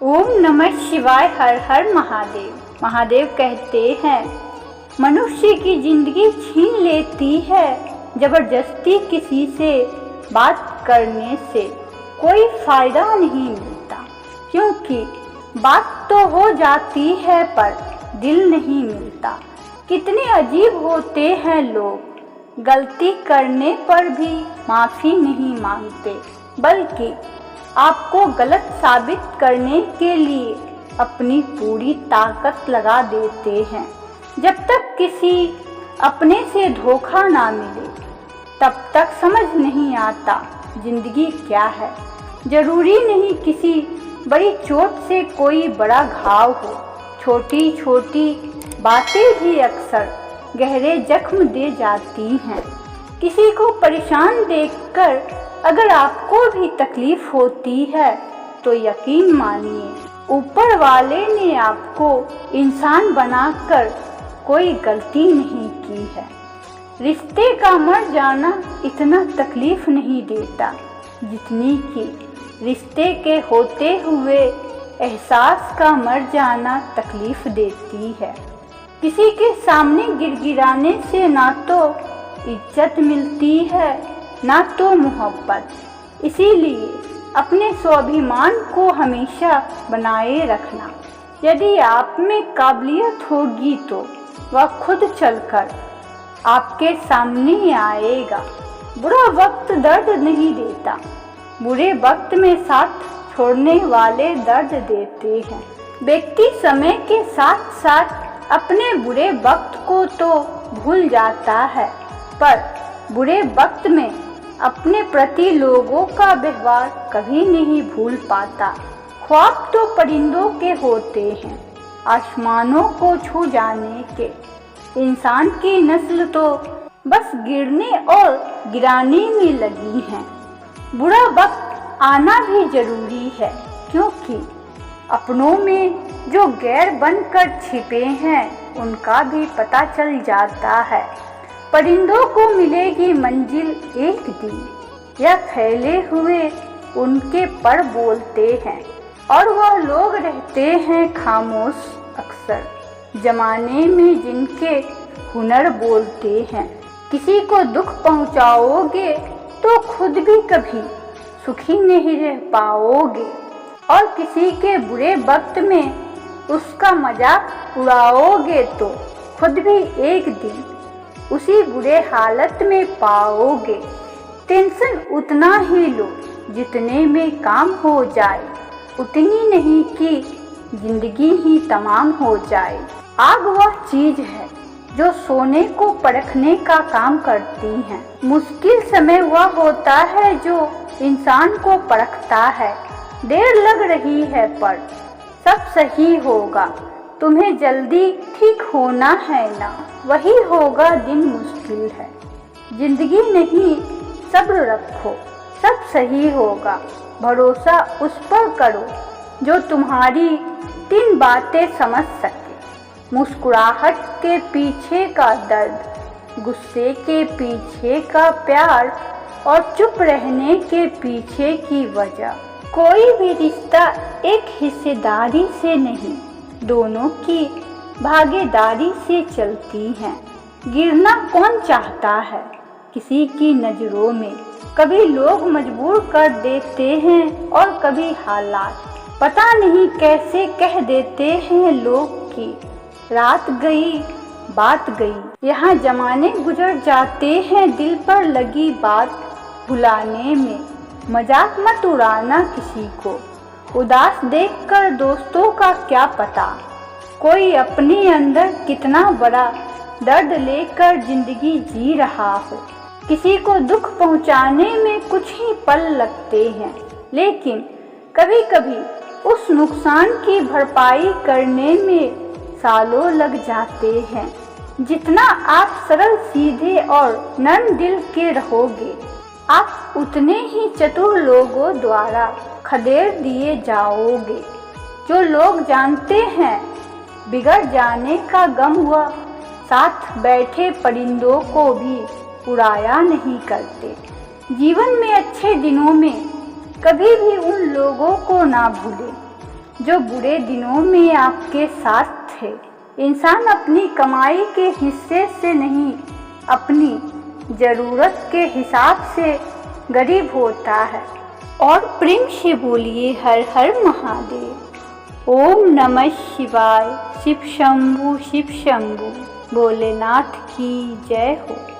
ओम नमः शिवाय। हर हर महादेव। महादेव कहते हैं मनुष्य की जिंदगी छीन लेती है जबरदस्ती किसी से बात करने से कोई फायदा नहीं मिलता, क्योंकि बात तो हो जाती है पर दिल नहीं मिलता। कितने अजीब होते हैं लोग, गलती करने पर भी माफ़ी नहीं मांगते, बल्कि आपको गलत साबित करने के लिए अपनी पूरी ताकत लगा देते हैं। जब तक किसी अपने से धोखा ना मिले तब तक समझ नहीं आता जिंदगी क्या है। जरूरी नहीं किसी बड़ी चोट से कोई बड़ा घाव हो, छोटी छोटी बातें भी अक्सर गहरे जख्म दे जाती हैं। किसी को परेशान देखकर अगर आपको भी तकलीफ होती है तो यकीन मानिए ऊपर वाले ने आपको इंसान बनाकर कोई गलती नहीं की है। रिश्ते का मर जाना इतना तकलीफ नहीं देता जितनी कि रिश्ते के होते हुए एहसास का मर जाना तकलीफ देती है। किसी के सामने गिड़गिड़ाने से ना तो इज्जत मिलती है ना तो मोहब्बत। इसीलिए अपने स्वाभिमान को हमेशा बनाए रखना। यदि आप में काबिलियत होगी तो वह खुद चलकर आपके सामने आएगा। बुरा वक्त दर्द नहीं देता, बुरे वक्त में साथ छोड़ने वाले दर्द देते हैं। व्यक्ति समय के साथ साथ अपने बुरे वक्त को तो भूल जाता है, पर बुरे वक्त में अपने प्रति लोगों का व्यवहार कभी नहीं भूल पाता। ख्वाब तो परिंदों के होते हैं, आसमानों को छू जाने के। इंसान की नस्ल तो बस गिरने और गिराने में लगी है। बुरा वक्त आना भी जरूरी है, क्योंकि अपनों में जो गैर बनकर छिपे हैं उनका भी पता चल जाता है। परिंदों को मिलेगी मंजिल एक दिन, यह फैले हुए उनके पर बोलते हैं, और वह लोग रहते हैं खामोश अक्सर जमाने में जिनके हुनर बोलते हैं। किसी को दुख पहुंचाओगे तो खुद भी कभी सुखी नहीं रह पाओगे, और किसी के बुरे वक्त में उसका मजाक उड़ाओगे तो खुद भी एक दिन उसी बुरे हालत में पाओगे। टेंशन उतना ही लो जितने में काम हो जाए, उतनी नहीं कि जिंदगी ही तमाम हो जाए। आग वह चीज है जो सोने को परखने का काम करती है। मुश्किल समय वह होता है जो इंसान को परखता है। देर लग रही है पर सब सही होगा, तुम्हें जल्दी ठीक होना है ना, वही होगा दिन मुश्किल है। जिंदगी नहीं सब्र रखो, सब सही होगा, भरोसा उस पर करो जो तुम्हारी 3 बातें समझ सके। मुस्कुराहट के पीछे का दर्द, गुस्से के पीछे का प्यार, और चुप रहने के पीछे की वजह। कोई भी रिश्ता एक हिस्सेदारी से नहीं, दोनों की भागीदारी से चलती हैं। गिरना कौन चाहता है किसी की नज़रों में। कभी लोग मजबूर कर देते हैं और कभी हालात, पता नहीं कैसे कह देते हैं लोग कि रात गई बात गई। यहाँ जमाने गुजर जाते हैं दिल पर लगी बात भुलाने में। मजाक मत उड़ाना किसी को, उदास देखकर दोस्तों का क्या पता कोई अपने अंदर कितना बड़ा दर्द लेकर जिंदगी जी रहा हो। किसी को दुख पहुंचाने में कुछ ही पल लगते हैं, लेकिन कभी कभी उस नुकसान की भरपाई करने में सालों लग जाते हैं। जितना आप सरल सीधे और नर्म दिल के रहोगे, आप उतने ही चतुर लोगों द्वारा खदेड़ दिए जाओगे। जो लोग जानते हैं बिगड़ जाने का गम, हुआ साथ बैठे परिंदों को भी उड़ाया नहीं करते। जीवन में अच्छे दिनों में कभी भी उन लोगों को ना भूलें जो बुरे दिनों में आपके साथ थे। इंसान अपनी कमाई के हिस्से से नहीं, अपनी ज़रूरत के हिसाब से गरीब होता है। और प्रेम से बोलिए हर हर महादेव। ओम नमः शिवाय। शिव शंभु भोलेनाथ की जय हो।